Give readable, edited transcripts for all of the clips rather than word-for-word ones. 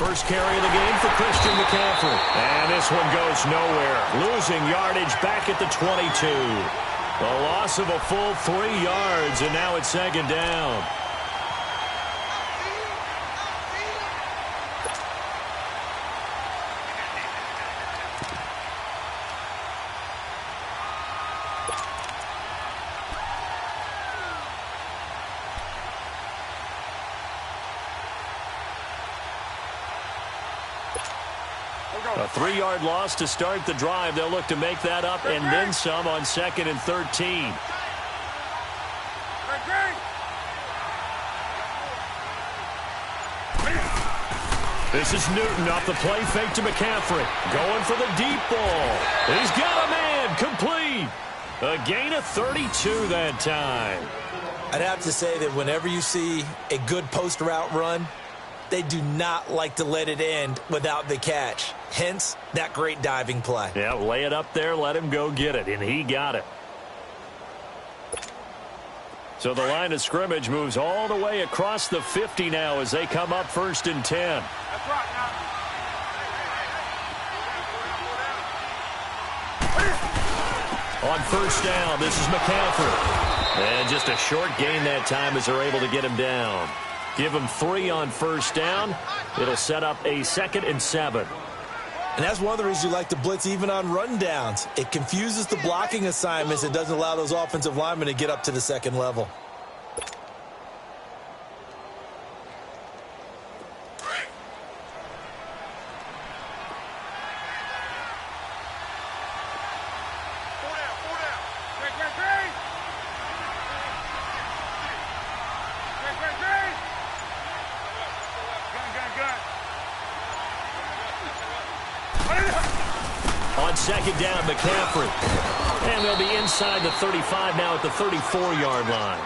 First carry of the game for Christian McCaffrey. And this one goes nowhere. Losing yardage back at the 22. A loss of a full 3 yards, and now it's second down. A 3-yard loss to start the drive. They'll look to make that up and then some on 2nd and 13. This is Newton off the play fake to McCaffrey. Going for the deep ball. He's got a man. Complete. A gain of 32 that time. I'd have to say that whenever you see a good post route run, they do not like to let it end without the catch. Hence, that great diving play. Yeah, lay it up there, let him go get it, and he got it. So the line of scrimmage moves all the way across the 50 now as they come up 1st and 10. On 1st down, this is McCaffrey. And just a short gain that time as they're able to get him down. Give him 3 on 1st down. It'll set up a 2nd and 7. And that's one of the reasons you like to blitz even on rundowns. It confuses the blocking assignments. It doesn't allow those offensive linemen to get up to the 2nd level. On 2nd down, McCaffrey. And they'll be inside the 35 now at the 34-yard line.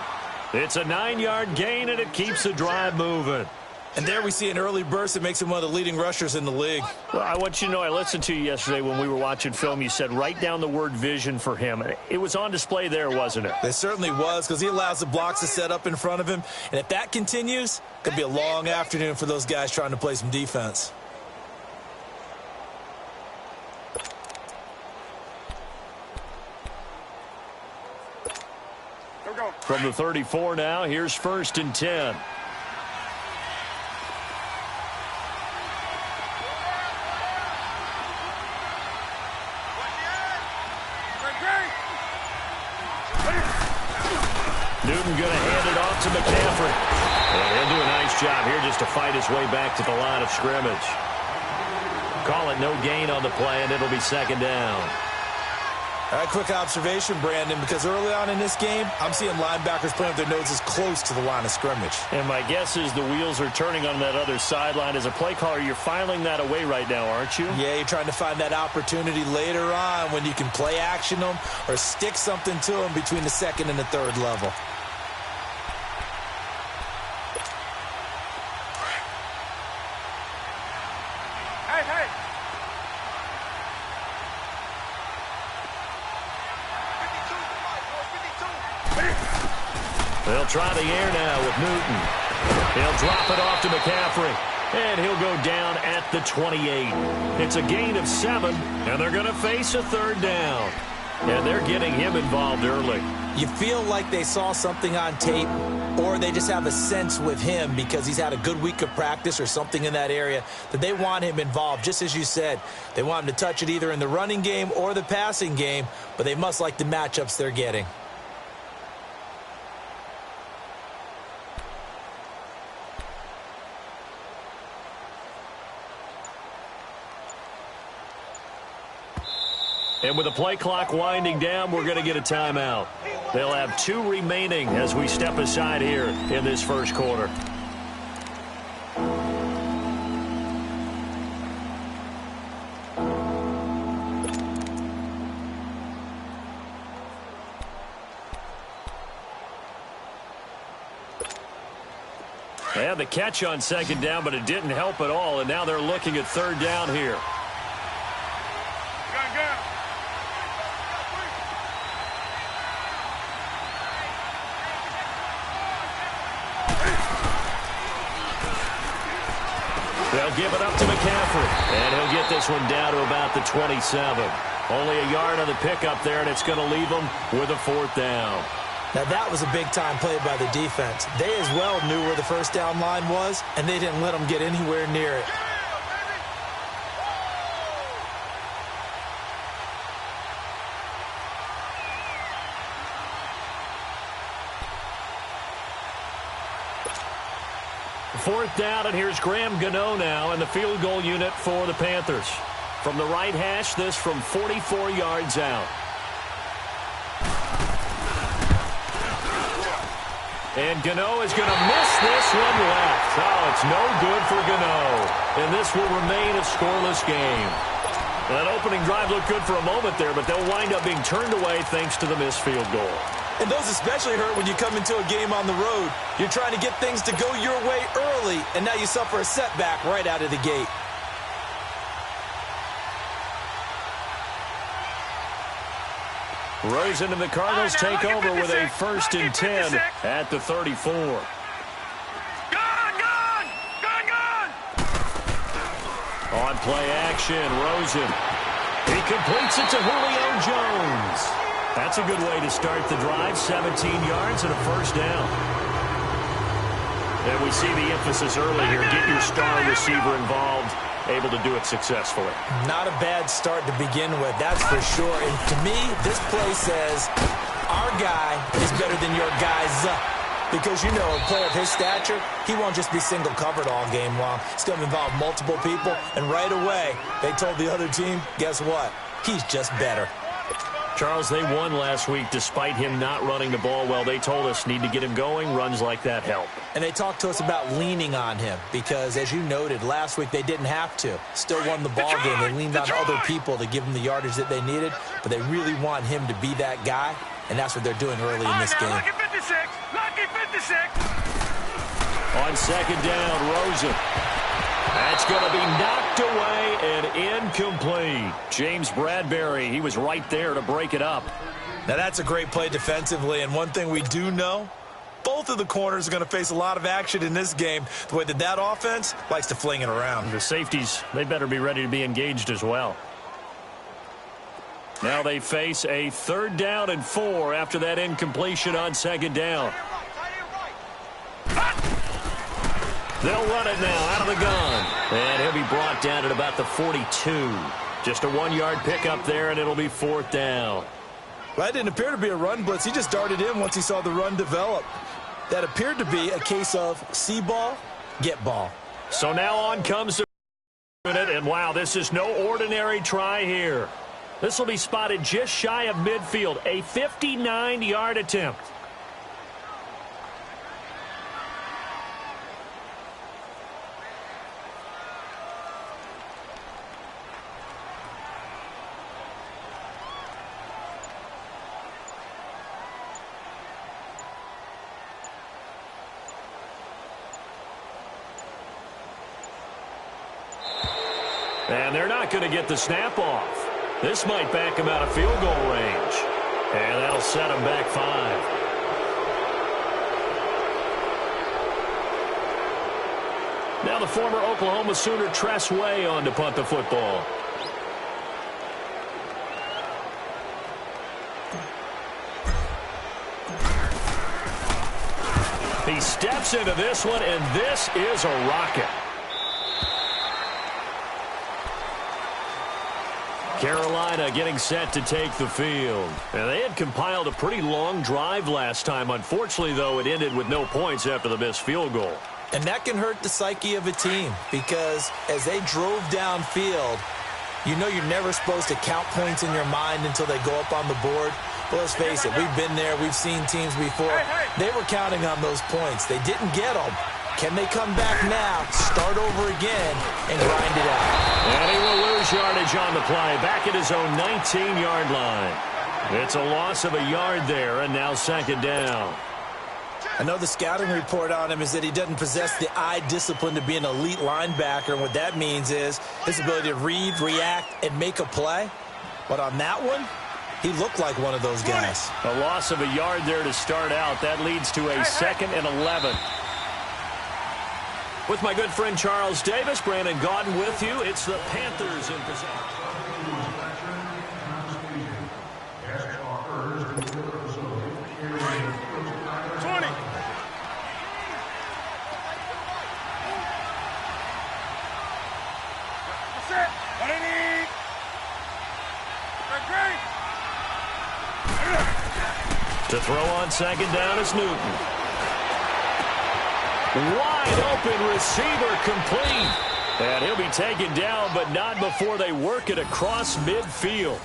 It's a 9-yard gain, and it keeps the drive moving. And there we see an early burst that makes him one of the leading rushers in the league. Well, I want you to know, I listened to you yesterday when we were watching film. You said write down the word vision for him. It was on display there, wasn't it? It certainly was, because he allows the blocks to set up in front of him. And if that continues, it could be a long afternoon for those guys trying to play some defense. From the 34 now, here's 1st and 10. Newton going to hand it off to McCaffrey. And he'll do a nice job here just to fight his way back to the line of scrimmage. Call it no gain on the play, and it'll be 2nd down. All right, quick observation, Brandon, because early on in this game, I'm seeing linebackers playing with their noses close to the line of scrimmage. And my guess is the wheels are turning on that other sideline. As a play caller, you're filing that away right now, aren't you? Yeah, you're trying to find that opportunity later on when you can play action them or stick something to them between the 2nd and the 3rd level. They'll try the air now with Newton. He'll drop it off to McCaffrey. And he'll go down at the 28. It's a gain of 7, and they're going to face a 3rd down. And they're getting him involved early. You feel like they saw something on tape, or they just have a sense with him because he's had a good week of practice or something in that area that they want him involved. Just as you said, they want him to touch it either in the running game or the passing game, but they must like the matchups they're getting. And with the play clock winding down, we're going to get a timeout. They'll have 2 remaining as we step aside here in this first quarter. They had the catch on 2nd down, but it didn't help at all, and now they're looking at 3rd down here. They'll give it up to McCaffrey, and he'll get this one down to about the 27. Only a yard on the pickup there, and it's going to leave them with a 4th down. Now, that was a big-time play by the defense. They as well knew where the first down line was, and they didn't let them get anywhere near it. Fourth down, and here's Graham Gano now in the field goal unit for the Panthers. From the right hash, this from 44 yards out. And Gano is going to miss this one left. Oh, it's no good for Gano. And this will remain a scoreless game. That opening drive looked good for a moment there, but they'll wind up being turned away thanks to the missed field goal. And those especially hurt when you come into a game on the road. You're trying to get things to go your way early, and now you suffer a setback right out of the gate. Rosen and the Cardinals take over with a 1st and 10 at the 34. Gone! On play action, Rosen. He completes it to Julio Jones. That's a good way to start the drive. 17 yards and a 1st down. And we see the emphasis early here. Get your star receiver involved. Able to do it successfully. Not a bad start to begin with, that's for sure. And to me, this play says our guy is better than your guy's. Because, you know, a player of his stature, he won't just be single covered all game long. It's going to involve multiple people. And right away, they told the other team, guess what? He's just better. Charles, they won last week despite him not running the ball well. They told us need to get him going. Runs like that help. And they talked to us about leaning on him because, as you noted, last week they didn't have to. Still won the ball game. They leaned on other people to give them the yardage that they needed, but they really want him to be that guy, and that's what they're doing early in this game. Lucky 56! Lucky 56! On 2nd down, Rosen. That's going to be knocked away and incomplete. James Bradbury, he was right there to break it up. Now, that's a great play defensively, and one thing we do know, both of the corners are going to face a lot of action in this game, the way that offense likes to fling it around. The safeties, they better be ready to be engaged as well. Now they face a 3rd down and 4 after that incompletion on 2nd down. They'll run it now out of the gun. And he'll be brought down at about the 42. Just a 1-yard pickup there, and it'll be 4th down. Well, that didn't appear to be a run blitz. He just darted in once he saw the run develop. That appeared to be a case of see ball, get ball. So now on comes the minute, and wow, this is no ordinary try here. This will be spotted just shy of midfield, a 59-yard attempt. And they're not going to get the snap off. This might back him out of field goal range. And that'll set him back 5. Now the former Oklahoma Sooner Tress Way on to punt the football. He steps into this one, and this is a rocket. Carolina getting set to take the field. And they had compiled a pretty long drive last time. Unfortunately, though, it ended with no points after the missed field goal. And that can hurt the psyche of a team because as they drove downfield, you know you're never supposed to count points in your mind until they go up on the board. But let's face it, we've been there. We've seen teams before. They were counting on those points. They didn't get them. Can they come back now, start over again, and grind it out? And he will lose yardage on the play, back at his own 19-yard line. It's a loss of a yard there, and now 2nd down. I know the scouting report on him is that he doesn't possess the eye discipline to be an elite linebacker, and what that means is his ability to read, react, and make a play. But on that one, he looked like one of those guys. A loss of a yard there to start out. That leads to a 2nd and 11. With my good friend Charles Davis, Brandon Gaudin with you. It's the Panthers in possession. To throw on second down is Newton. Wide open receiver complete. And he'll be taken down, but not before they work it across midfield.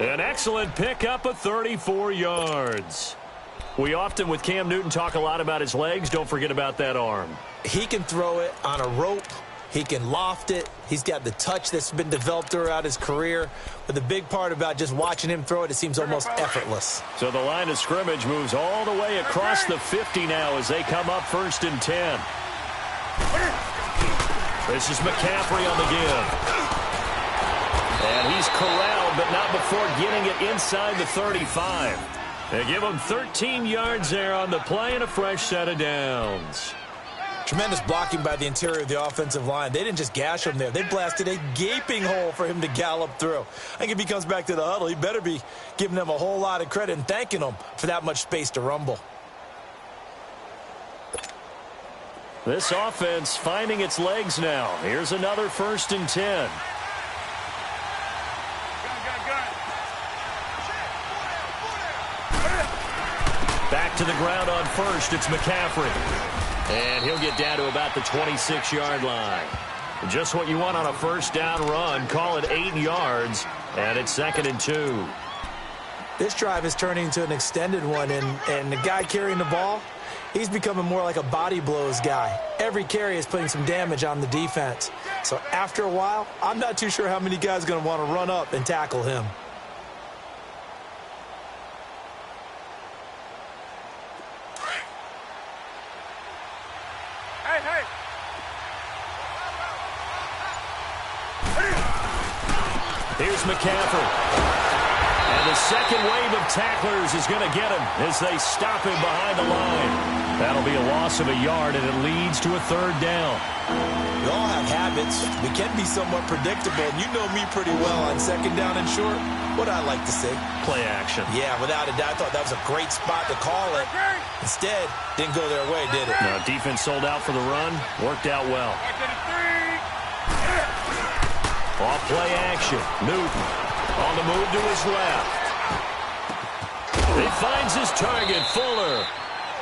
An excellent pickup of 34 yards. We often, with Cam Newton, talk a lot about his legs. Don't forget about that arm. He can throw it on a rope. He can loft it. He's got the touch that's been developed throughout his career. But the big part about just watching him throw it, it seems almost effortless. So the line of scrimmage moves all the way across the 50 now as they come up 1st and 10. This is McCaffrey on the give. And he's corralled, but not before getting it inside the 35. They give him 13 yards there on the play and a fresh set of downs. Tremendous blocking by the interior of the offensive line. They didn't just gash him there. They blasted a gaping hole for him to gallop through. I think if he comes back to the huddle, he better be giving them a whole lot of credit and thanking them for that much space to rumble. This offense finding its legs now. Here's another 1st and 10. Back to the ground on 1st. It's McCaffrey. And he'll get down to about the 26-yard line. Just what you want on a 1st down run. Call it 8 yards. And it's 2nd and 2. This drive is turning into an extended one. And the guy carrying the ball, he's becoming more like a body blows guy. Every carry is putting some damage on the defense. So after a while, I'm not too sure how many guys are going to want to run up and tackle him. Here's McCaffrey. And the second wave of tacklers is going to get him as they stop him behind the line. That'll be a loss of a yard, and it leads to a 3rd down. We all have habits. We can be somewhat predictable. You know me pretty well on 2nd down and short. What I like to see? Play action. Yeah, without a doubt. I thought that was a great spot to call it. Instead, didn't go their way, did it? No, defense sold out for the run. Worked out well. Off play action. Newton on the move to his left. He finds his target, Fuller.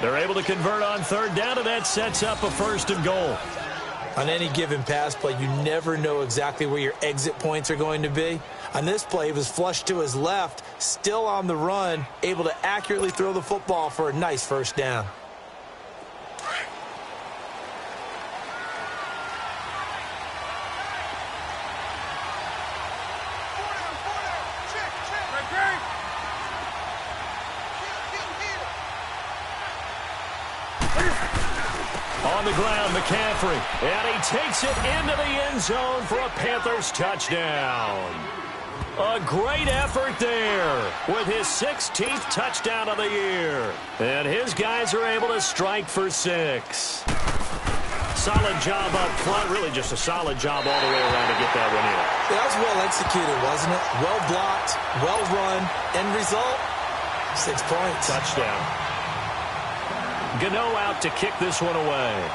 They're able to convert on 3rd down, and that sets up a 1st and goal. On any given pass play, you never know exactly where your exit points are going to be. On this play, he was flushed to his left, still on the run, able to accurately throw the football for a nice 1st down. On the ground, McCaffrey. And he takes it into the end zone for a Panthers touchdown. A great effort there with his 16th touchdown of the year. And his guys are able to strike for 6. Solid job up front. Really just a solid job all the way around to get that one in. That was well executed, wasn't it? Well blocked, well run. End result, 6 points. Touchdown. Gano out to kick this one away.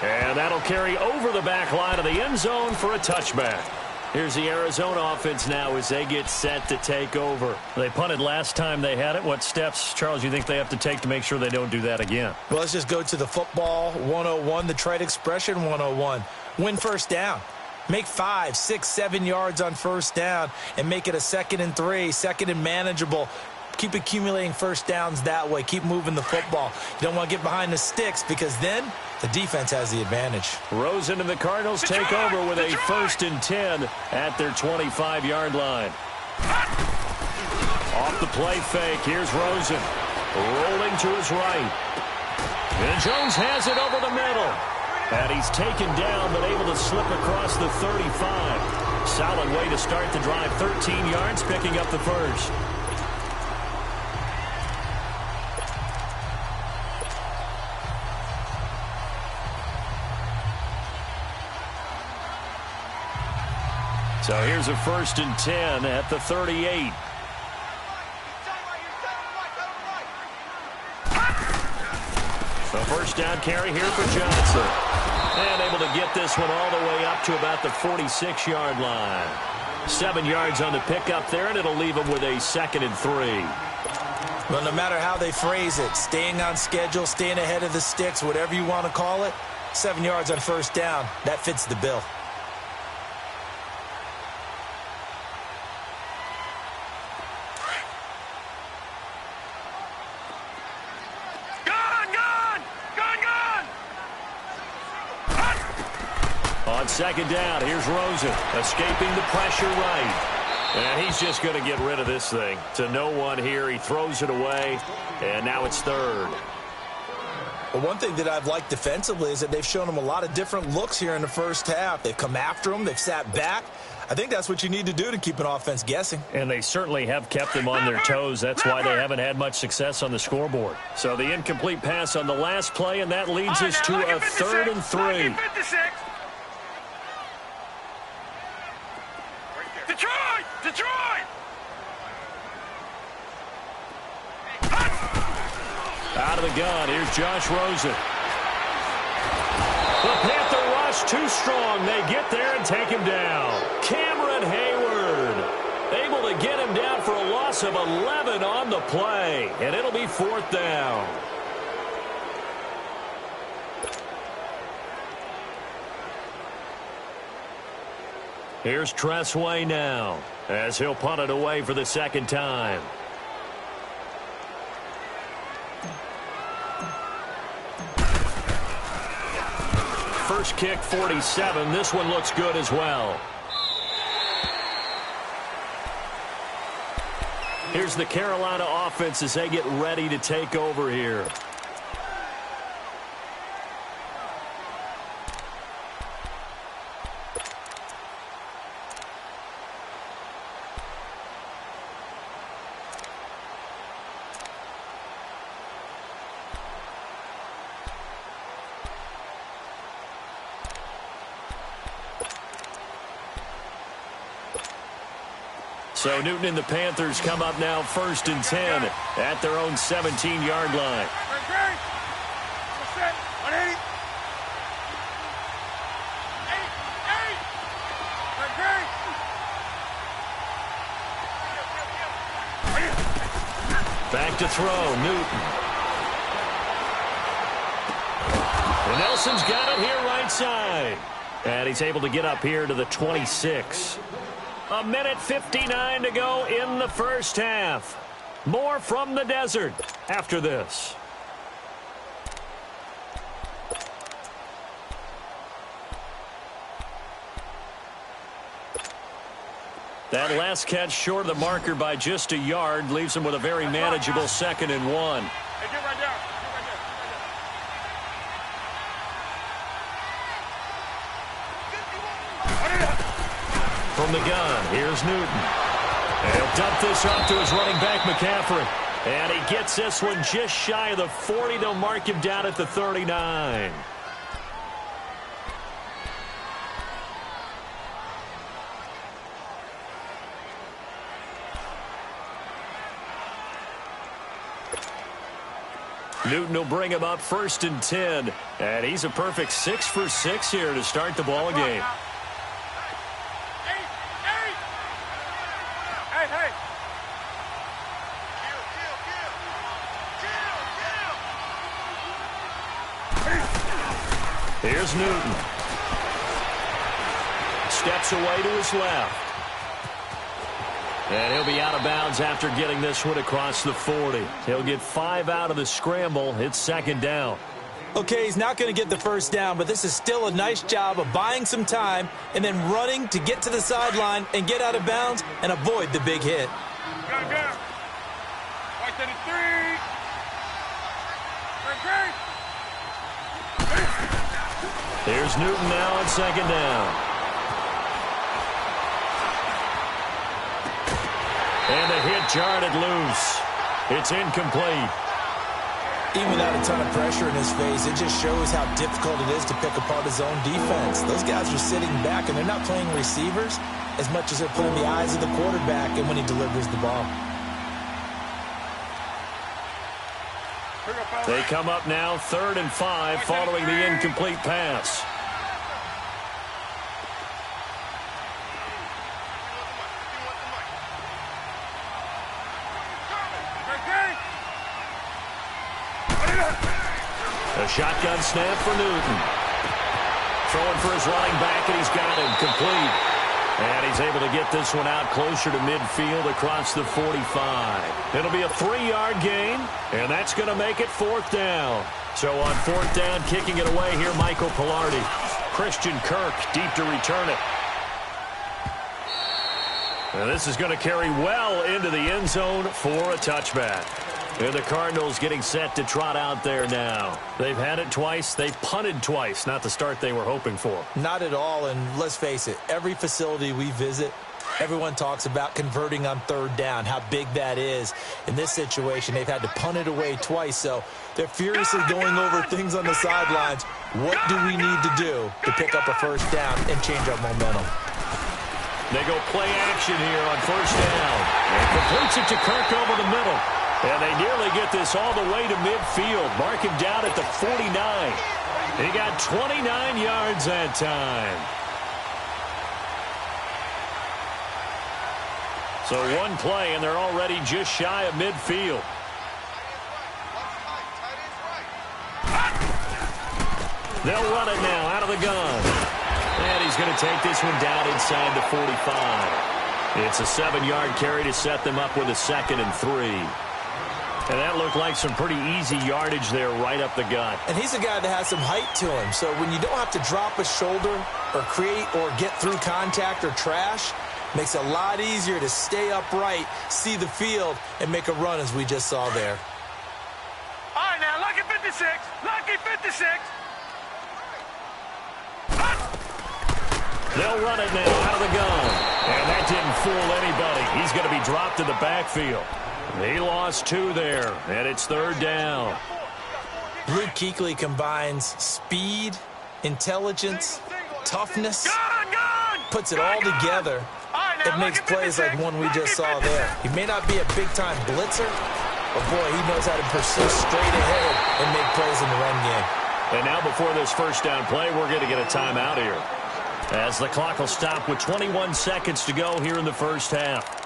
And that'll carry over the back line of the end zone for a touchback. Here's the Arizona offense now as they get set to take over. They punted last time they had it. What steps, Charles, you think they have to take to make sure they don't do that again? Well, let's just go to the football 101, the trade expression 101. Win 1st down. Make 5, 6, 7 yards on 1st down and make it a 2nd and 3, 2nd and manageable. Keep accumulating 1st downs that way. Keep moving the football. You don't want to get behind the sticks because then the defense has the advantage. Rosen and the Cardinals take over with a 1st and 10 at their 25-yard line. Off the play fake. Here's Rosen. Rolling to his right. And Jones has it over the middle. And he's taken down but able to slip across the 35. Solid way to start the drive. 13 yards, picking up the 1st. So here's a 1st and 10 at the 38. A first down carry here for Johnson. And able to get this one all the way up to about the 46-yard line. 7 yards on the pickup there, and it'll leave them with a 2nd and 3. Well, no matter how they phrase it, staying on schedule, staying ahead of the sticks, whatever you want to call it, 7 yards on first down, that fits the bill. On 2nd down, here's Rosen, escaping the pressure right. And he's just going to get rid of this thing. To no one here, he throws it away, and now it's 3rd. Well, one thing that I've liked defensively is that they've shown him a lot of different looks here in the first half. They've come after him, they've sat back. I think that's what you need to do to keep an offense guessing. And they certainly have kept them on their toes. That's why they haven't had much success on the scoreboard. So the incomplete pass on the last play, and that leads us to a 3rd and 3. Detroit! Out of the gun, here's Josh Rosen. The Panther rush too strong. They get there and take him down. Cameron Hayward able to get him down for a loss of 11 on the play. And it'll be 4th down. Here's Tressway now as he'll punt it away for the 2nd time. First kick, 47. This one looks good as well. Here's the Carolina offense as they get ready to take over here. So Newton and the Panthers come up now 1st and 10 at their own 17-yard line. Back to throw, Newton. And Nelson's got it here right side. And he's able to get up here to the 26. 1:59 to go in the first half. More from the desert after this. That last catch short of the marker by just a yard leaves him with a very manageable 2nd and 1. Hey, get right down. From the gun, here's Newton. And he'll dump this off to his running back, McCaffrey. And he gets this one just shy of the 40. They'll mark him down at the 39. Newton will bring him up 1st and 10. And he's a perfect 6 for 6 here to start the ball game. Here's Newton. Steps away to his left. And he'll be out of bounds after getting this one across the 40. He'll get 5 out of the scramble. It's 2nd down. Okay, he's not going to get the first down, but this is still a nice job of buying some time and then running to get to the sideline and get out of bounds and avoid the big hit. Go. Right to the 3. Here's Newton now on 2nd down. And the hit jarred it loose. It's incomplete. Even without a ton of pressure in his face, it just shows how difficult it is to pick apart his own defense. Those guys are sitting back, and they're not playing receivers. as much as they're putting the eyes of the quarterback and when he delivers the ball. They come up now 3rd and 5 following the incomplete pass. A shotgun snap for Newton. Throwing for his running back, and he's got him complete. And he's able to get this one out closer to midfield across the 45. It'll be a 3-yard gain, and that's going to make it 4th down. So on 4th down, kicking it away here, Michael Pilardi. Christian Kirk deep to return it. And this is going to carry well into the end zone for a touchback. And the Cardinals getting set to trot out there now. They've had it twice. They've punted twice. Not the start they were hoping for. Not at all, and let's face it, every facility we visit, everyone talks about converting on 3rd down, how big that is. In this situation, they've had to punt it away twice, so they're furiously going over things on the sidelines. What do we need to do to pick up a 1st down and change our momentum? They go play action here on 1st down. And completes it to Kirk over the middle. And they nearly get this all the way to midfield. Mark him down at the 49. He got 29 yards that time. So one play, and they're already just shy of midfield. They'll run it now out of the gun. And he's going to take this one down inside the 45. It's a 7-yard carry to set them up with a 2nd and 3. And that looked like some pretty easy yardage there right up the gut. And he's a guy that has some height to him. So when you don't have to drop a shoulder or create or get through contact or trash, makes it a lot easier to stay upright, see the field, and make a run as we just saw there. All right, now, lucky 56. Lucky 56. They'll run it now out of the gun. And that didn't fool anybody. He's going to be dropped in the backfield. He lost 2 there, and it's 3rd down. Luke Kuechly combines speed, intelligence, toughness, puts it all together. It makes plays like one we just saw there. He may not be a big-time blitzer, but, boy, he knows how to pursue straight ahead and make plays in the run game. And now before this 1st down play, we're going to get a timeout here, as the clock will stop with 21 seconds to go here in the 1st half.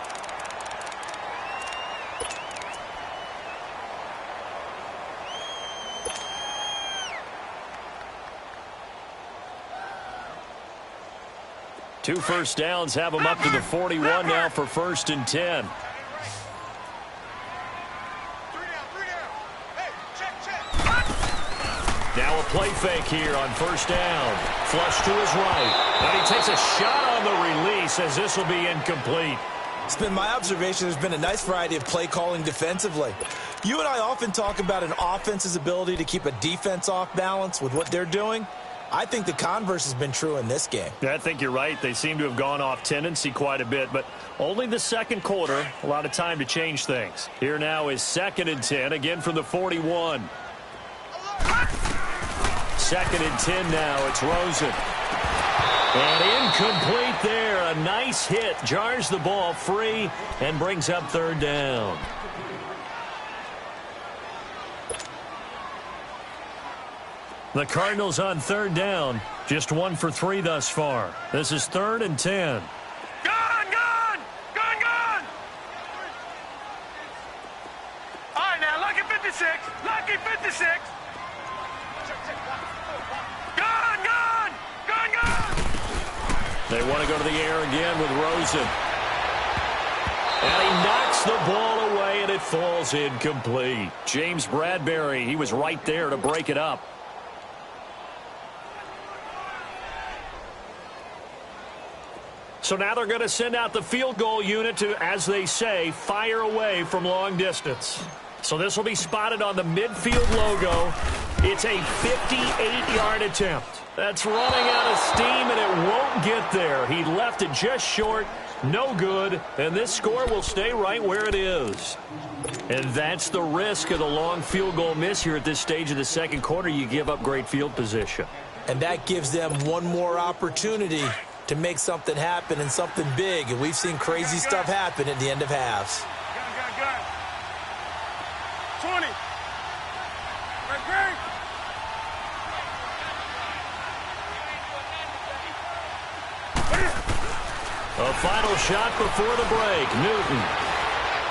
Two 1st downs have them up to the 41 now for 1st and 10. Now a play fake here on 1st down. Flush to his right. And he takes a shot on the release as this will be incomplete. It's been my observation there's been a nice variety of play calling defensively. You and I often talk about an offense's ability to keep a defense off balance with what they're doing. I think the converse has been true in this game. Yeah, I think you're right. They seem to have gone off tendency quite a bit, but only the 2nd quarter. A lot of time to change things. Here now is 2nd and 10, again from the 41. 2nd and 10 now. It's Rosen. And incomplete there. A nice hit. Jars the ball free and brings up 3rd down. The Cardinals on 3rd down. Just 1 for 3 thus far. This is 3rd and 10. Gone, gone! Gone, gone! All right, now, lucky 56. Lucky 56. Gone, gone! Gone, gone! They want to go to the air again with Rosen. And he knocks the ball away, and it falls incomplete. James Bradbury, he was right there to break it up. So now they're going to send out the field goal unit to, as they say, fire away from long distance. So this will be spotted on the midfield logo. It's a 58-yard attempt. That's running out of steam, and it won't get there. He left it just short, no good, and this score will stay right where it is. And that's the risk of the long field goal miss here at this stage of the 2nd quarter. You give up great field position. And that gives them one more opportunity to make something happen and something big. And we've seen crazy stuff happen at the end of halves. Gun. 20. Great. A final shot before the break. Newton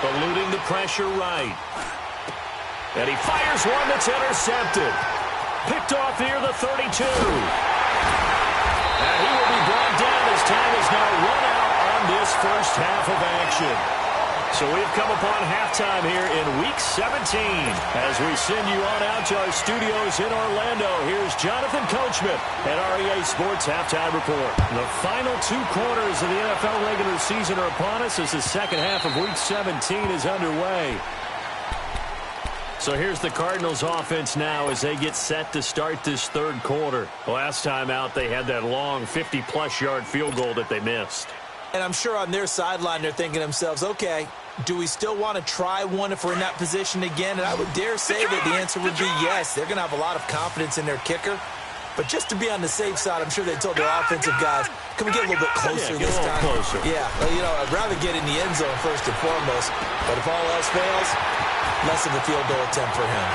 eluding the pressure right. And he fires one that's intercepted. Picked off near the 32. And he will be brought down as time is now run out on this first half of action. So we've come upon halftime here in Week 17. As we send you on out to our studios in Orlando, here's Jonathan Coachman at REA Sports Halftime Report. The final 2 quarters of the NFL regular season are upon us as the second half of Week 17 is underway. So here's the Cardinals offense now as they get set to start this third quarter. Last time out, they had that long 50-plus yard field goal that they missed. And I'm sure on their sideline they're thinking to themselves, okay, do we still want to try one if we're in that position again? And I would dare say that the answer would be yes. They're going to have a lot of confidence in their kicker. But just to be on the safe side, I'm sure they told their offensive guys, can we get a little bit closer this time? Closer. Yeah, well, you know, I'd rather get in the end zone first and foremost. But if all else fails, less of a field goal attempt for him.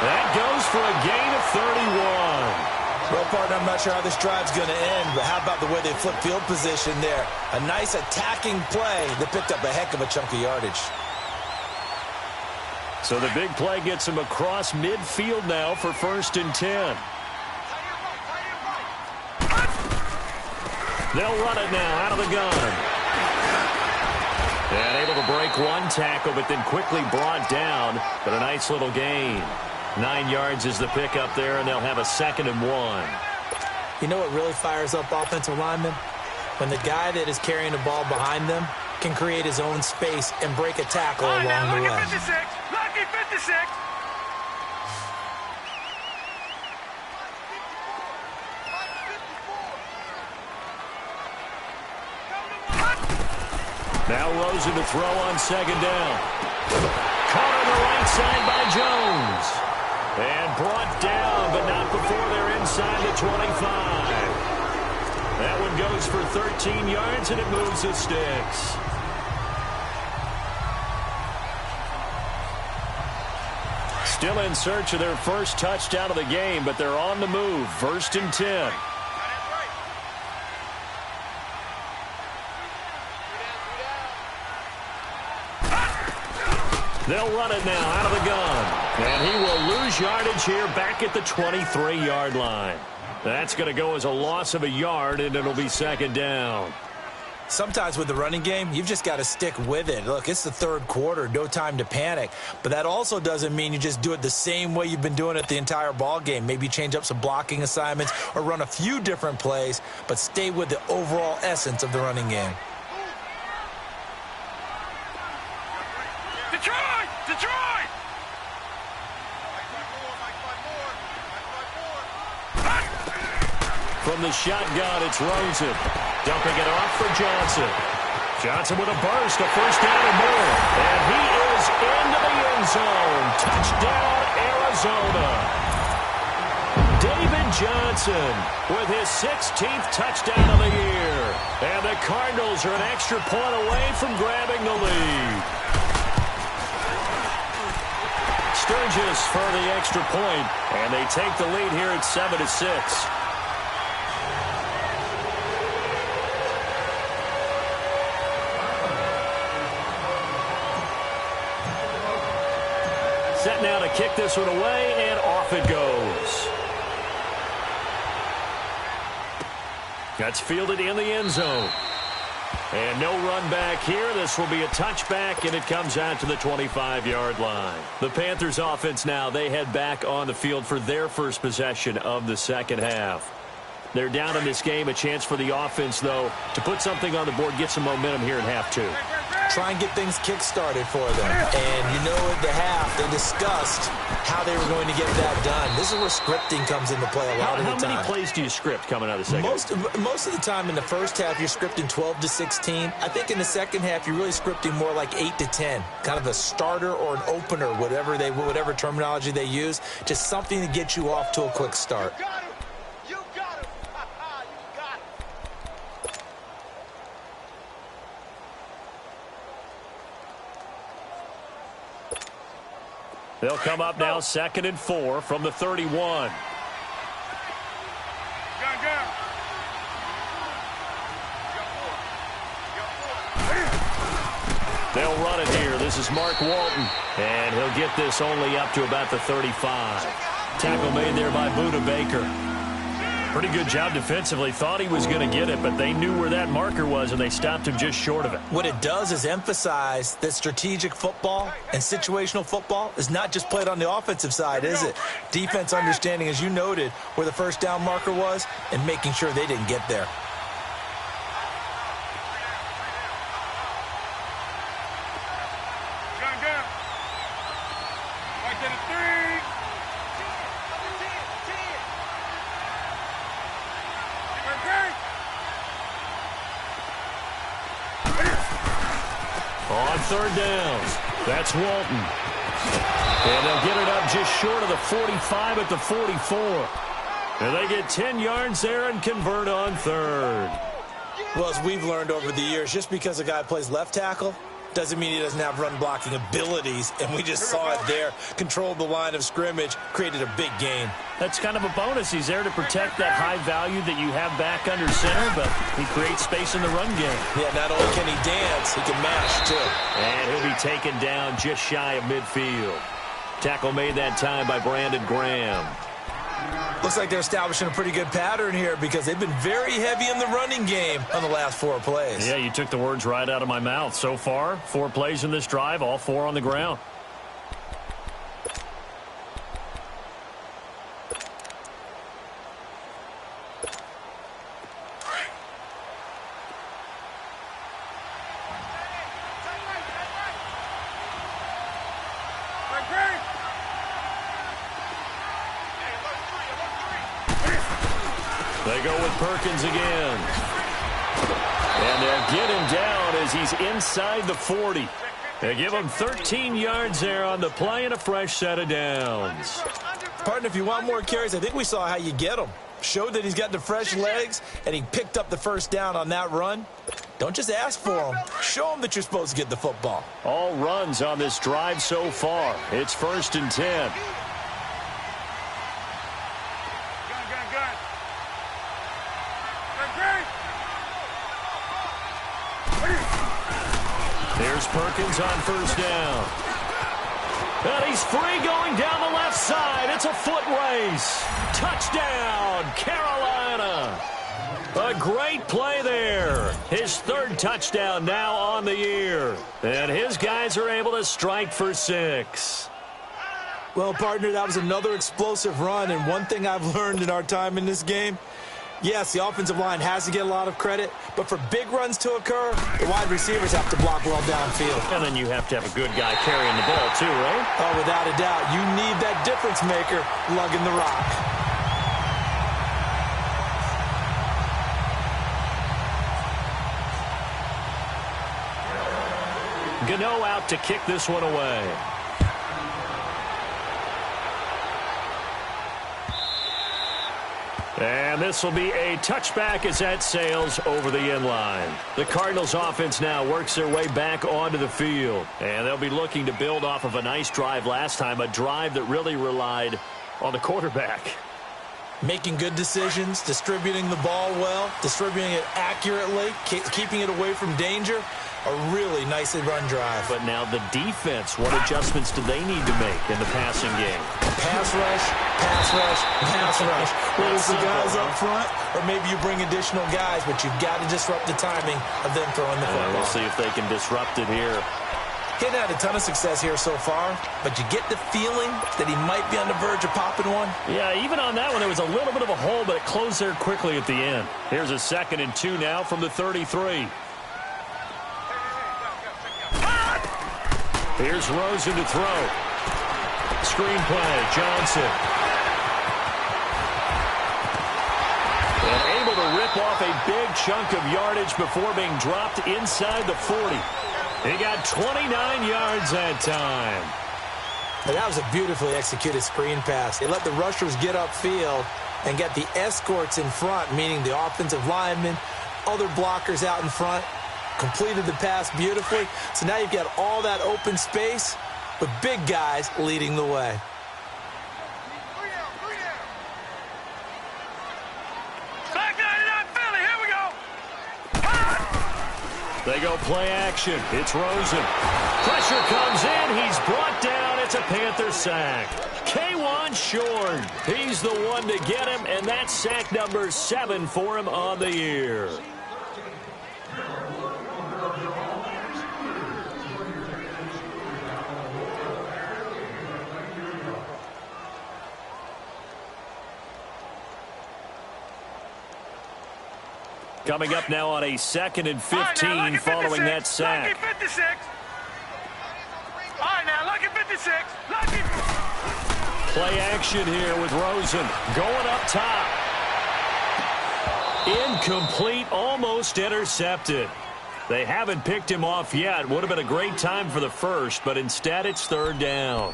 That goes for a gain of 31. Well, partner, I'm not sure how this drive's going to end, but how about the way they flip field position there? A nice attacking play that picked up a heck of a chunk of yardage. So the big play gets him across midfield now for 1st and 10. They'll run it now out of the gun. And able to break one tackle, but then quickly brought down. But a nice little gain. 9 yards is the pickup there, and they'll have a 2nd and 1. You know what really fires up offensive linemen? When the guy that is carrying the ball behind them can create his own space and break a tackle along the way. Lucky 56. Lucky 56. Now Rosen to throw on 2nd down. Caught on the right side by Jones. And brought down, but not before they're inside the 25. That one goes for 13 yards, and it moves the sticks. Still in search of their first touchdown of the game, but they're on the move. 1st and 10. They'll run it now out of the gun. And he will lose yardage here back at the 23-yard line. That's going to go as a loss of a yard, and it'll be 2nd down. Sometimes with the running game, you've just got to stick with it. Look, it's the third quarter, no time to panic. But that also doesn't mean you just do it the same way you've been doing it the entire ball game. Maybe change up some blocking assignments or run a few different plays, but stay with the overall essence of the running game. Detroit! From the shotgun, it's Rosen. Dumping it off for Johnson. Johnson with a burst, a 1st down and more. And he is into the end zone. Touchdown, Arizona. David Johnson with his 16th touchdown of the year. And the Cardinals are an extra point away from grabbing the lead. Sturgis for the extra point, and they take the lead here at 7-6. Set now to kick this one away, and off it goes. That's fielded in the end zone. And no run back here. This will be a touchback, and it comes out to the 25-yard line. The Panthers offense now, they head back on the field for their first possession of the second half. They're down in this game. A chance for the offense, though, to put something on the board, get some momentum here in half 2. Try and get things kick-started for them. And you know at the half, they discussed how they were going to get that done. This is where scripting comes into play a lot of the time. How many plays do you script coming out of the second half? Most of the time in the first half, you're scripting 12 to 16. I think in the second half, you're really scripting more like 8 to 10. Kind of a starter or an opener, whatever terminology they use. Just something to get you off to a quick start. You got him. They'll come up now 2nd and 4 from the 31. They'll run it here. This is Mark Walton. And he'll get this only up to about the 35. Tackle made there by Buda Baker. Pretty good job defensively. Thought he was going to get it, but they knew where that marker was, and they stopped him just short of it. What it does is emphasize that strategic football and situational football is not just played on the offensive side, is it? Defense understanding, as you noted, where the first down marker was and making sure they didn't get there. On 3rd downs, that's Walton. And they'll get it up just short of the 45 at the 44. And they get 10 yards there and convert on 3rd. Well, as we've learned over the years, just because a guy plays left tackle doesn't mean he doesn't have run-blocking abilities, and we just saw it there. Controlled the line of scrimmage, created a big gain. That's kind of a bonus. He's there to protect that high value that you have back under center, but he creates space in the run game. Yeah, not only can he dance, he can mash, too. And he'll be taken down just shy of midfield. Tackle made that time by Brandon Graham. Looks like they're establishing a pretty good pattern here because they've been very heavy in the running game on the last 4 plays. Yeah, you took the words right out of my mouth. So far, 4 plays in this drive, all 4 on the ground. They go with Perkins again. And they'll get him down as he's inside the 40. They give him 13 yards there on the play and a fresh set of downs. Partner, if you want more carries, I think we saw how you get them. Showed that he's got the fresh legs, and he picked up the first down on that run. Don't just ask for them. Show them that you're supposed to get the football. All runs on this drive so far. It's 1st and 10. Here's Perkins on 1st down. And he's free going down the left side. It's a foot race. Touchdown, Carolina. A great play there. His 3rd touchdown now on the year. And his guys are able to strike for 6. Well, partner, that was another explosive run. And one thing I've learned in our time in this game, yes, the offensive line has to get a lot of credit, but for big runs to occur, the wide receivers have to block well downfield. And then you have to have a good guy carrying the ball too, right? Oh, without a doubt. You need that difference maker lugging the rock. Gano out to kick this one away. And this will be a touchback as that sails over the end line. The Cardinals offense now works their way back onto the field. And they'll be looking to build off of a nice drive last time, a drive that really relied on the quarterback. Making good decisions, distributing the ball well, distributing it accurately, keeping it away from danger. A really nicely run drive. But now the defense, what adjustments do they need to make in the passing game? Pass rush, pass rush, pass rush. Whether it's the guys up front or maybe you bring additional guys, but you've got to disrupt the timing of them throwing the football. We'll see if they can disrupt it here. He hadn't had a ton of success here so far, but you get the feeling that he might be on the verge of popping one. Yeah, even on that one, there was a little bit of a hole, but it closed there quickly at the end. Here's a 2nd and 2 now from the 33. Here's Rosen to throw. Screen play, Johnson. And able to rip off a big chunk of yardage before being dropped inside the 40. He got 29 yards that time. And that was a beautifully executed screen pass. They let the rushers get upfield and get the escorts in front, meaning the offensive linemen, other blockers out in front. Completed the pass beautifully. So now you've got all that open space, with big guys leading the way. They go play action. It's Rosen. Pressure comes in. He's brought down. It's a Panther sack. K1 Short. He's the one to get him, and that's sack number 7 for him on the year. Coming up now on a 2nd and 15 following that sack. Lucky 56. All right, now, lucky 56. Lucky. Play action here with Rosen going up top. Incomplete, almost intercepted. They haven't picked him off yet. Would have been a great time for the first, but instead it's 3rd down.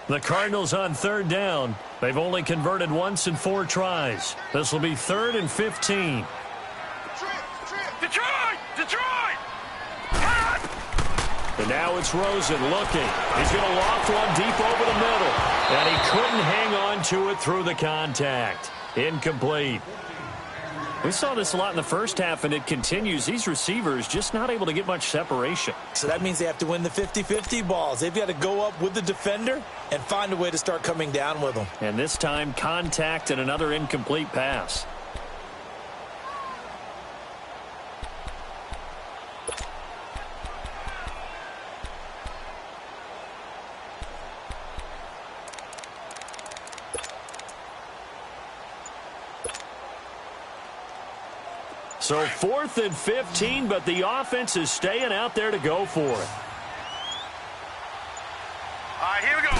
The Cardinals on 3rd down. They've only converted once in 4 tries. This will be 3rd and 15. Detroit! Detroit! And now it's Rosen looking. He's going to loft one deep over the middle. And he couldn't hang on to it through the contact. Incomplete. We saw this a lot in the first half, and it continues. These receivers just not able to get much separation. So that means they have to win the 50-50 balls. They've got to go up with the defender and find a way to start coming down with them. And this time, contact and another incomplete pass. So 4th and 15, but the offense is staying out there to go for it. All right, here we go.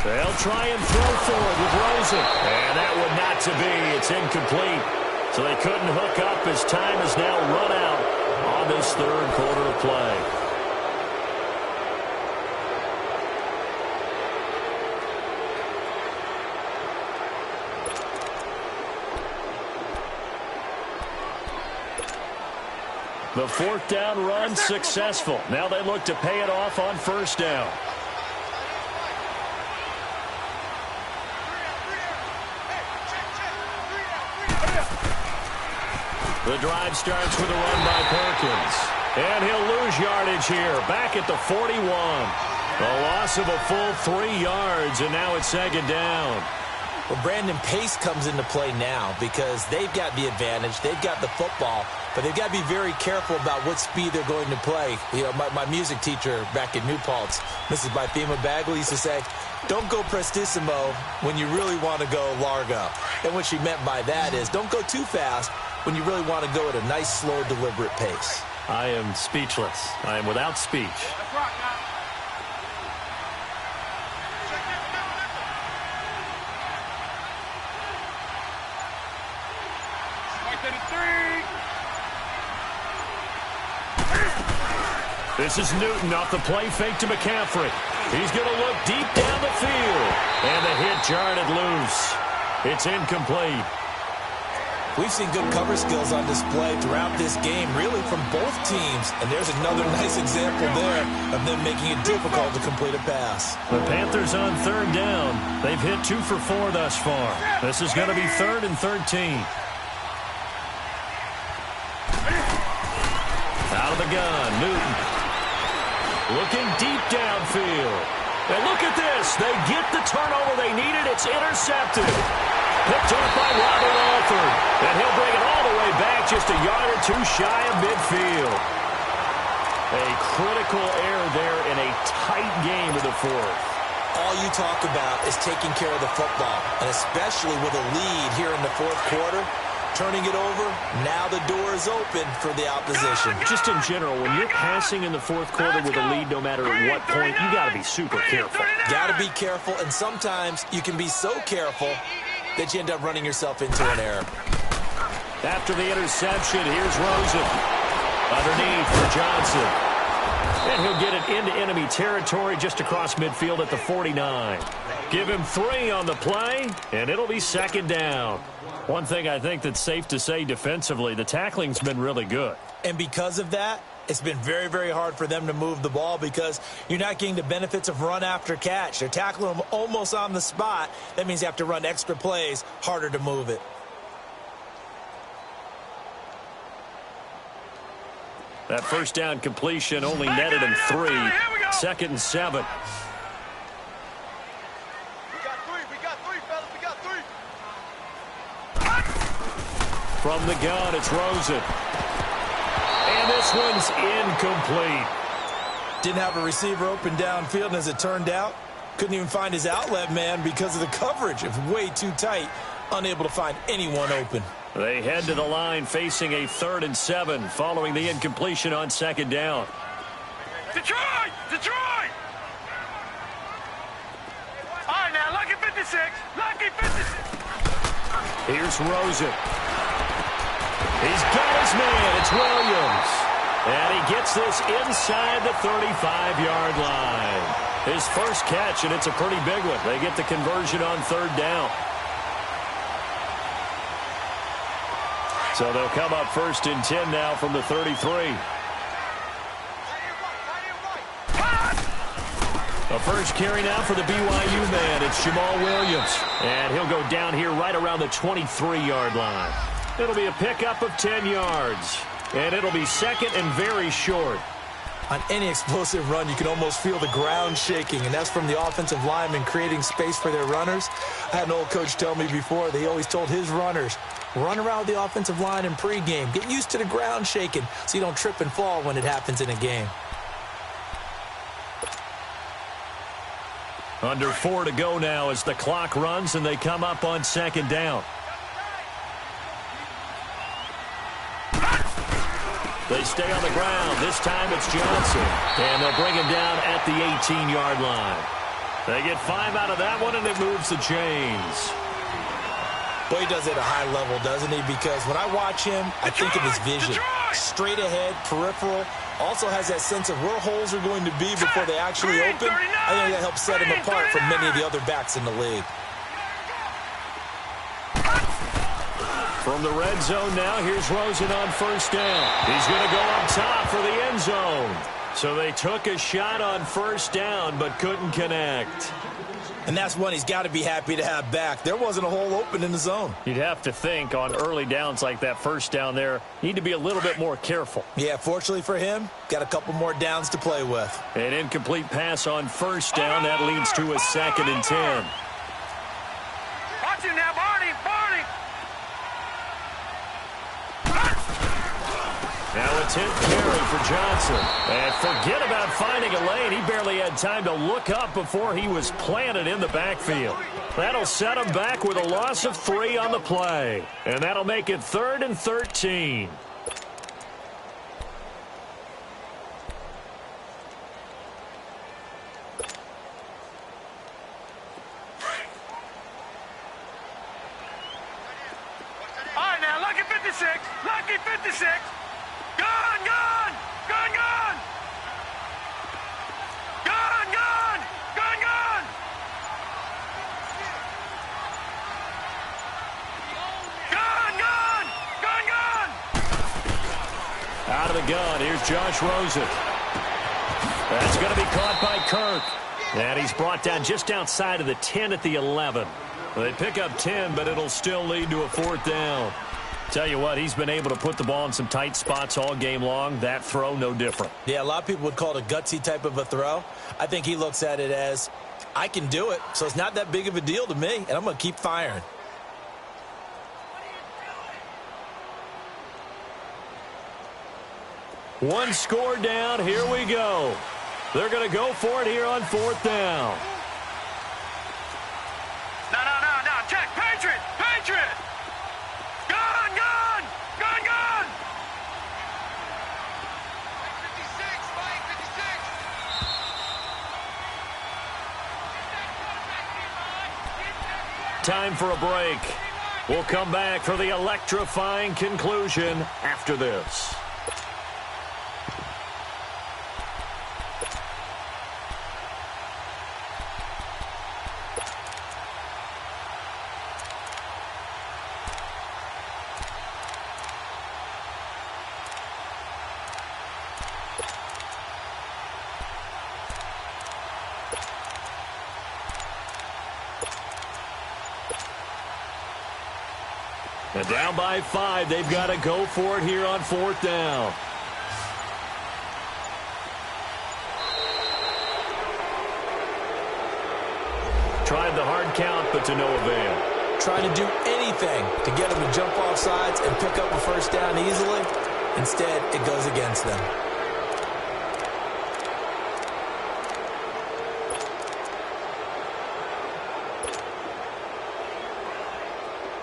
They'll try and throw forward with Rosen. And that would not to be. It's incomplete. So they couldn't hook up as time is now run out on this 3rd quarter of play. The 4th down run successful. Now they look to pay it off on 1st down. The drive starts with a run by Perkins. And he'll lose yardage here. Back at the 41. A loss of a full 3 yards, and now it's 2nd down. Well, Brandon, pace comes into play now because they've got the advantage. They've got the football, but they've got to be very careful about what speed they're going to play. You know, my music teacher back in New Paltz, Mrs. Bythema Bagley, used to say, don't go prestissimo when you really want to go largo. And what she meant by that is don't go too fast when you really want to go at a nice, slow, deliberate pace. I am speechless. I am without speech. Let's rock now. This is Newton off the play fake to McCaffrey. He's going to look deep down the field. And the hit jarred it loose. It's incomplete. We've seen good cover skills on display throughout this game, really from both teams. And there's another nice example there of them making it difficult to complete a pass. The Panthers on 3rd down. They've hit 2 for 4 thus far. This is going to be 3rd and 13. Out of the gun, Newton. Looking deep downfield. And look at this. They get the turnover they needed. It's intercepted. Picked off by Robert Alford. And he'll bring it all the way back just a yard or 2 shy of midfield. A critical error there in a tight game of the 4th. All you talk about is taking care of the football, and especially with a lead here in the 4th quarter. Turning it over, now the door is open for the opposition. Just in general, when you're passing in the 4th quarter with a lead, no matter at what point, you got to be super careful. Got to be careful, and sometimes you can be so careful that you end up running yourself into an error. After the interception, here's Rosen. Underneath for Johnson. And he'll get it into enemy territory just across midfield at the 49. Give him 3 on the play, and it'll be 2nd down. One thing I think that's safe to say defensively, the tackling's been really good. And because of that, It's been very, very hard for them to move the ball because you're not getting the benefits of run after catch. They're tackling them almost on the spot. That means you have to run extra plays, harder to move it. That first down completion only netted him 3. 2nd and 7. From the gun, it's Rosen. And this one's incomplete. Didn't have a receiver open downfield, and as it turned out, couldn't even find his outlet man because of the coverage. It was way too tight, unable to find anyone open. They head to the line facing a 3rd and 7 following the incompletion on 2nd down. Detroit! Detroit! All right, now, lucky 56. Lucky 56. Here's Rosen. He's got his man. It's Williams. And he gets this inside the 35-yard line. His first catch, and it's a pretty big one. They get the conversion on 3rd down. So they'll come up 1st and 10 now from the 33. The first carry now for the BYU man. It's Jamal Williams. And he'll go down here right around the 23-yard line. It'll be a pickup of 10 yards. And it'll be 2nd and very short. On any explosive run, you can almost feel the ground shaking, and that's from the offensive linemen creating space for their runners. I had an old coach tell me before, they always told his runners, run around the offensive line in pregame. Get used to the ground shaking so you don't trip and fall when it happens in a game. Under 4 to go now as the clock runs and they come up on 2nd down. They stay on the ground. This time it's Johnson. And they'll bring him down at the 18-yard line. They get 5 out of that one, and it moves the chains. Boy, he does it at a high level, doesn't he? Because when I watch him, I think of his vision. Straight ahead, peripheral. Also has that sense of where holes are going to be before they actually open. I think that helps set him apart from many of the other backs in the league. From the red zone now, here's Rosen on 1st down. He's going to go up top for the end zone. So they took a shot on 1st down but couldn't connect. And that's one he's got to be happy to have back. There wasn't a hole open in the zone. You'd have to think on early downs like that 1st down there, you need to be a little bit more careful. Yeah, fortunately for him, got a couple more downs to play with. An incomplete pass on 1st down. That leads to a 2nd and 10. Watch him now, Barney, Barney. Now a 10th carry for Johnson. And forget about finding a lane. He barely had time to look up before he was planted in the backfield. That'll set him back with a loss of 3 on the play. And that'll make it 3rd and 13. All right, now, lucky 56. Lucky 56. Gun, gun! Gun, gun! Gun, gun! Gun, gun! Gun, gun! Gun, gun! Out of the gun, here's Josh Rosen. That's going to be caught by Kirk. And he's brought down just outside of the 10 at the 11. They pick up 10, but it'll still lead to a 4th down. Tell you what, he's been able to put the ball in some tight spots all game long. That throw, no different. Yeah, a lot of people would call it a gutsy type of a throw. I think he looks at it as, I can do it, so it's not that big of a deal to me, and I'm going to keep firing. One score down. Here we go. They're going to go for it here on 4th down. No, no, no, no. Check. Patriot! Patriot! Gun, gun! Gun, gun! 56, Mike, 56. Time for a break. We'll come back for the electrifying conclusion after this. And down by 5, they've got to go for it here on 4th down. Tried the hard count, but to no avail. Trying to do anything to get them to jump off sides and pick up a first down easily. Instead, it goes against them.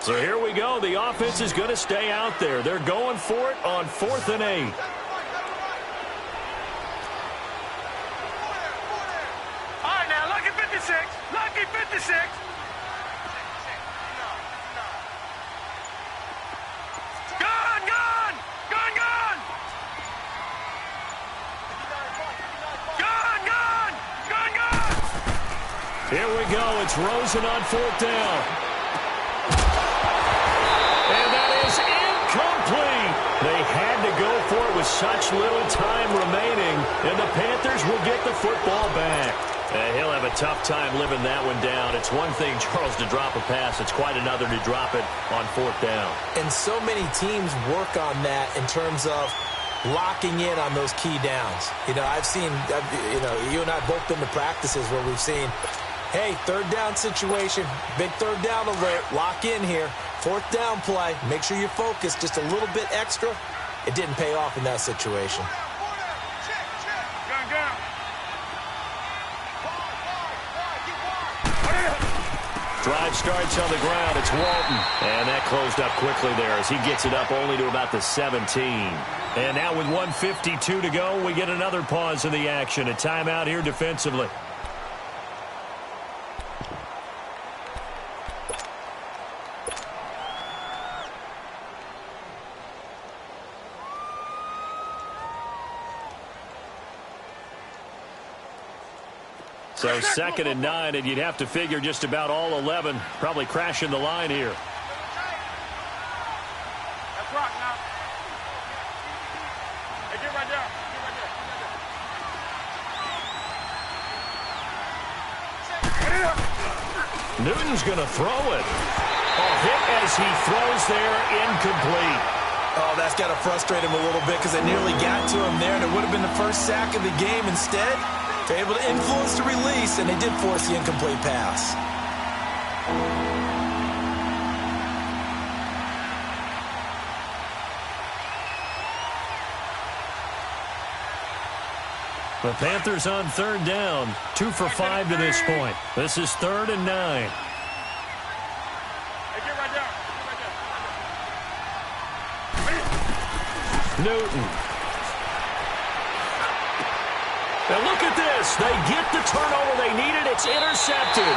So here we go. The offense is going to stay out there. They're going for it on 4th and 8. All right, now, lucky 56. Lucky 56. Gun, gun! Gun, gun! Gun, gun! Gun, gun! Here we go. It's Rosen on 4th down. And that is incomplete. They had to go for it with such little time remaining, and the Panthers will get the football back. He'll have a tough time living that one down. It's one thing, Charles, to drop a pass. It's quite another to drop it on 4th down. And so many teams work on that in terms of locking in on those key downs. You know, you and I both been to practices where we've seen, hey, 3rd down situation, big 3rd down alert, lock in here. 4th down play, make sure you're focused just a little bit extra. It didn't pay off in that situation. Gun, gun! Drive starts on the ground. It's Walton. And that closed up quickly there as he gets it up only to about the 17. And now with 1:52 to go, we get another pause in the action. A timeout here defensively. So 2nd and 9, and you'd have to figure just about all 11 probably crashing the line here. That's rock now. Hey, get right there. Get right there. Newton's going to throw it. Hit as he throws there, incomplete. Oh, that's got to frustrate him a little bit because they nearly got to him there, and it would have been the first sack of the game. Instead, they're able to influence the release, and they did force the incomplete pass. The Panthers on 3rd down, 2 for 5 to this point. This is 3rd and 9. Hey, get right there. Newton. Now look at this. They get the turnover they needed. It's intercepted.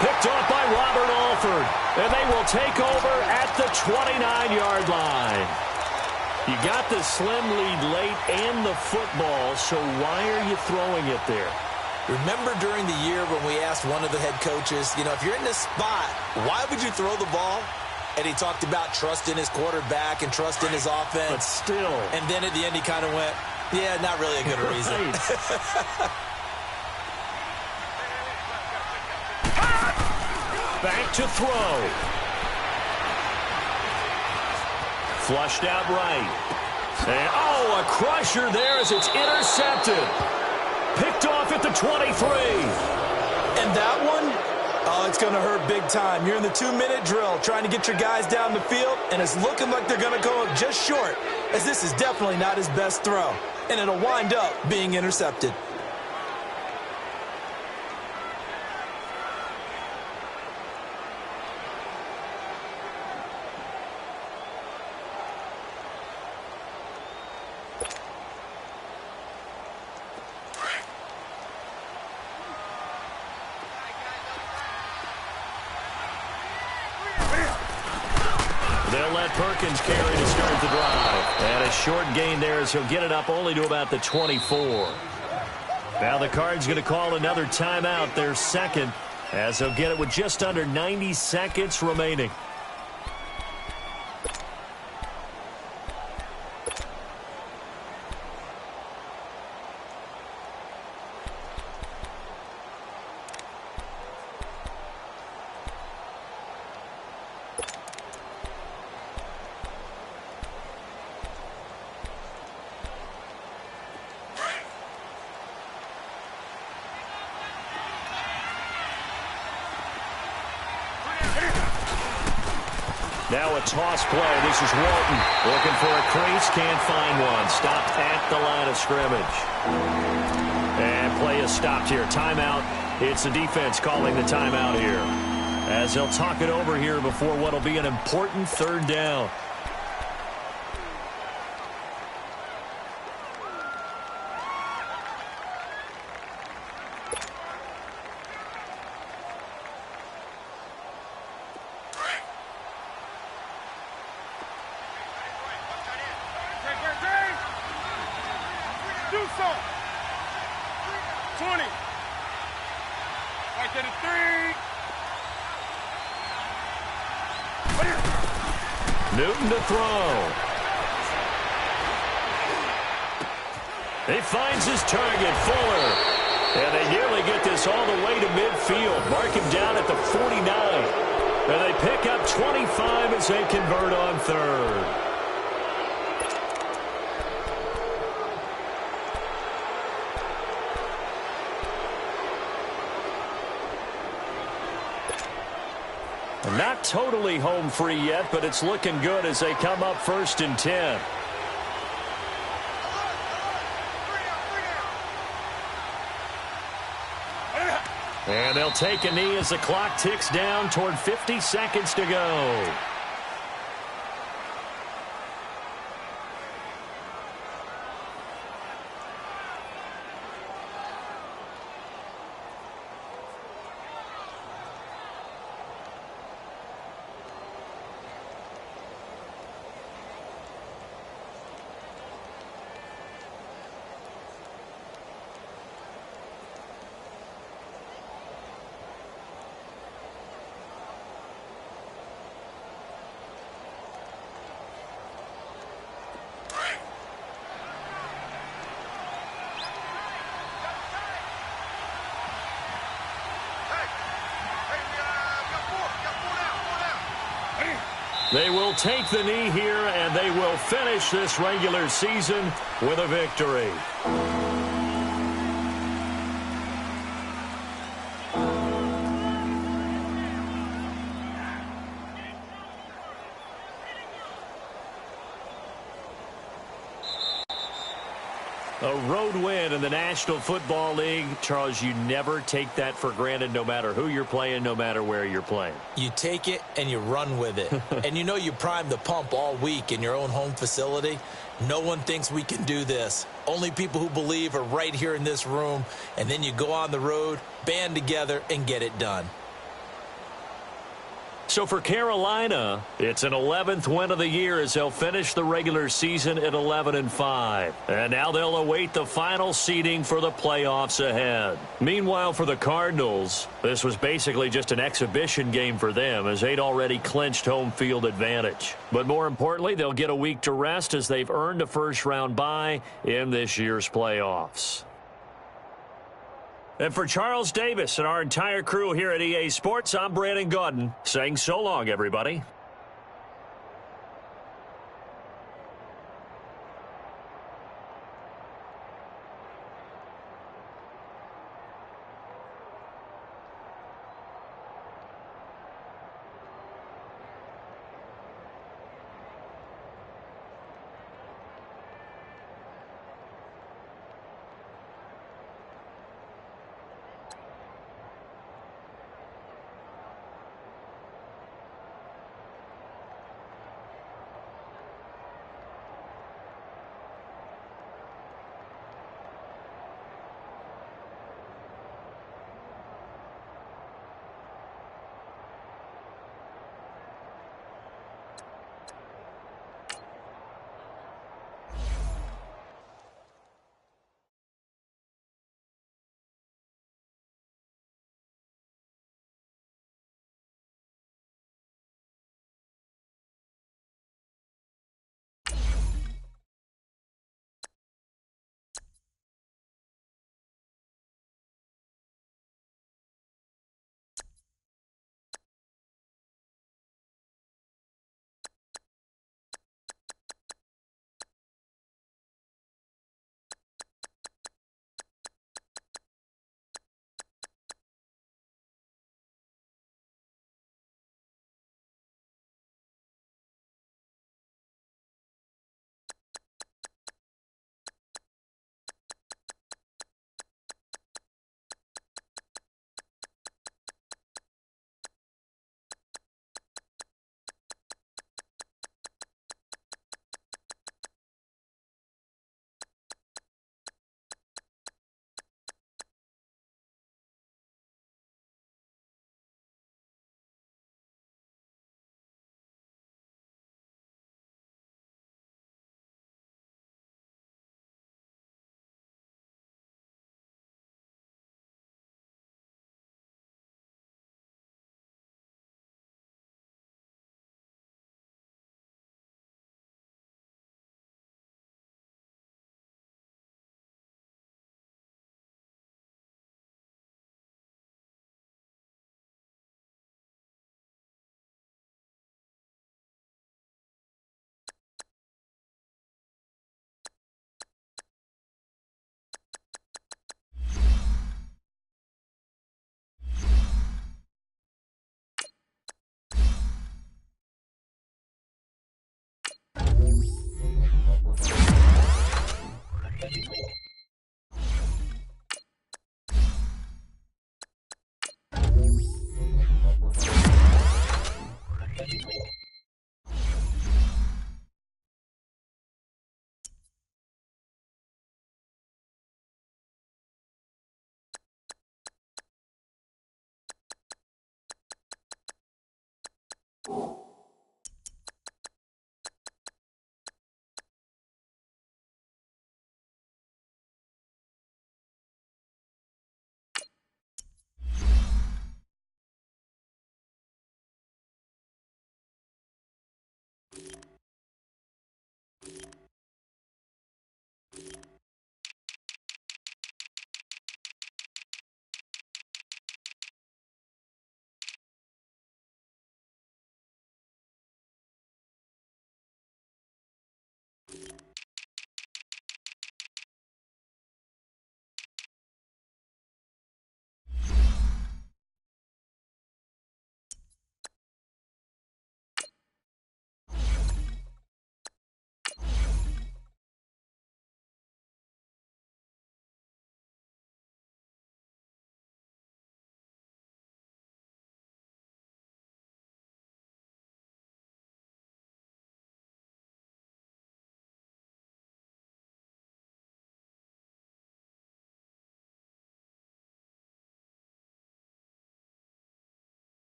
Picked off by Robert Alford. And they will take over at the 29-yard line. You got the slim lead late and the football, so why are you throwing it there? Remember during the year when we asked one of the head coaches, you know, if you're in this spot, why would you throw the ball? And he talked about trust in his quarterback and trust in his offense. But still. And then at the end he kind of went, yeah, not really a good reason. Back to throw. Flushed out right. And, a crusher there as it's intercepted. Picked off at the 23. And that one, it's going to hurt big time. You're in the 2-minute drill trying to get your guys down the field, and it's looking like they're going to go up just short, as this is definitely not his best throw. And it'll wind up being intercepted. They'll let Perkins carry to start the drive. And a short gain there as he'll get it up only to about the 24. Now the Cards going to call another timeout, their second, as they'll get it with just under 90 seconds remaining. Now a toss play. This is Walton looking for a crease. Can't find one. Stopped at the line of scrimmage. And play is stopped here. Timeout. It's the defense calling the timeout here, as they'll talk it over here before what will be an important third down. Do something. 20. Right to the 3. Newton to throw. He finds his target, Fuller. And they nearly get this all the way to midfield. Mark him down at the 49. And they pick up 25 as they convert on third. Not totally home free yet, but it's looking good as they come up 1st and 10. And they'll take a knee as the clock ticks down toward 50 seconds to go. They will take the knee here, and they will finish this regular season with a victory. A road win in the National Football League. Charles, you never take that for granted, no matter who you're playing, no matter where you're playing. You take it and you run with it. And you know you primed the pump all week in your own home facility. No one thinks we can do this. Only people who believe are right here in this room. And then you go on the road, band together, and get it done. So for Carolina, it's an 11th win of the year as they'll finish the regular season at 11-5. And now they'll await the final seeding for the playoffs ahead. Meanwhile, for the Cardinals, this was basically just an exhibition game for them as they'd already clinched home field advantage. But more importantly, they'll get a week to rest as they've earned a first-round bye in this year's playoffs. And for Charles Davis and our entire crew here at EA Sports, I'm Brandon Gaudin saying so long, everybody.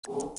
you